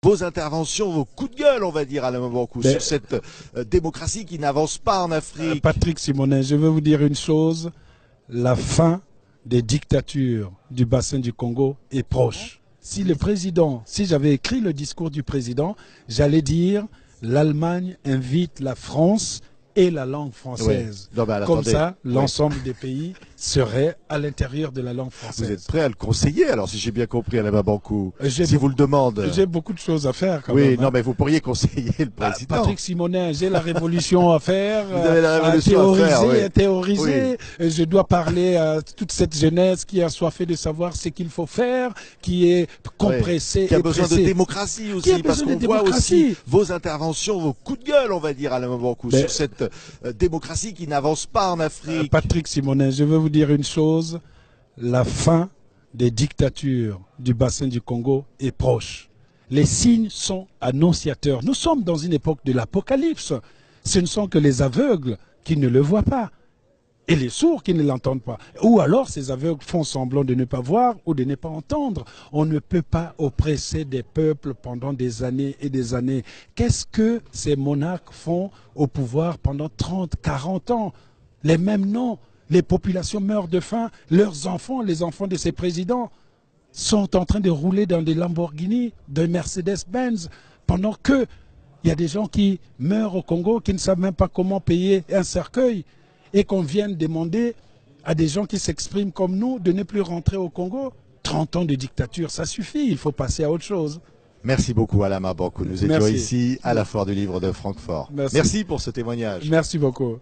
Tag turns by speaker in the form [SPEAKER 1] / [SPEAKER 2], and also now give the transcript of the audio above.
[SPEAKER 1] Vos interventions, vos coups de gueule, on va dire, Alain Mabanckou, sur cette démocratie qui n'avance pas en Afrique.
[SPEAKER 2] Patrick Simonet, je veux vous dire une chose, la fin des dictatures du bassin du Congo est proche. Si j'avais écrit le discours du président, j'allais dire l'Allemagne invite la France et la langue française.
[SPEAKER 1] Oui. Non,
[SPEAKER 2] comme ça, l'ensemble des pays serait à l'intérieur de la langue française.
[SPEAKER 1] Vous êtes prêt à le conseiller, alors, si j'ai bien compris, Alain Mabanckou, si vous le demande.
[SPEAKER 2] J'ai beaucoup de choses à faire, quand
[SPEAKER 1] même.
[SPEAKER 2] Oui,
[SPEAKER 1] non, mais vous pourriez conseiller le président.
[SPEAKER 2] Patrick Simonet, j'ai la révolution à faire.
[SPEAKER 1] Vous avez la révolution
[SPEAKER 2] à théoriser. Oui. Je dois parler à toute cette jeunesse qui a soifé de savoir ce qu'il faut faire, qui est compressée
[SPEAKER 1] qui a besoin de démocratie aussi, parce qu'on voit aussi vos interventions, vos coups de gueule, on va dire, Alain Mabanckou, sur cette démocratie qui n'avance pas en Afrique.
[SPEAKER 2] Patrick Simonet, je veux vous dire une chose, la fin des dictatures du bassin du Congo est proche. Les signes sont annonciateurs. Nous sommes dans une époque de l'apocalypse. Ce ne sont que les aveugles qui ne le voient pas et les sourds qui ne l'entendent pas. Ou alors ces aveugles font semblant de ne pas voir ou de ne pas entendre. On ne peut pas oppresser des peuples pendant des années et des années. Qu'est-ce que ces monarques font au pouvoir pendant 30, 40 ans? Les mêmes noms, les populations meurent de faim, leurs enfants, les enfants de ces présidents, sont en train de rouler dans des Lamborghini, des Mercedes-Benz, pendant qu'il y a des gens qui meurent au Congo, qui ne savent même pas comment payer un cercueil, et qu'on vienne demander à des gens qui s'expriment comme nous de ne plus rentrer au Congo. 30 ans de dictature, ça suffit, il faut passer à autre chose.
[SPEAKER 1] Merci beaucoup, Alain Mabanckou. Nous étions ici à la Foire du Livre de Francfort. Merci pour ce témoignage.
[SPEAKER 2] Merci beaucoup.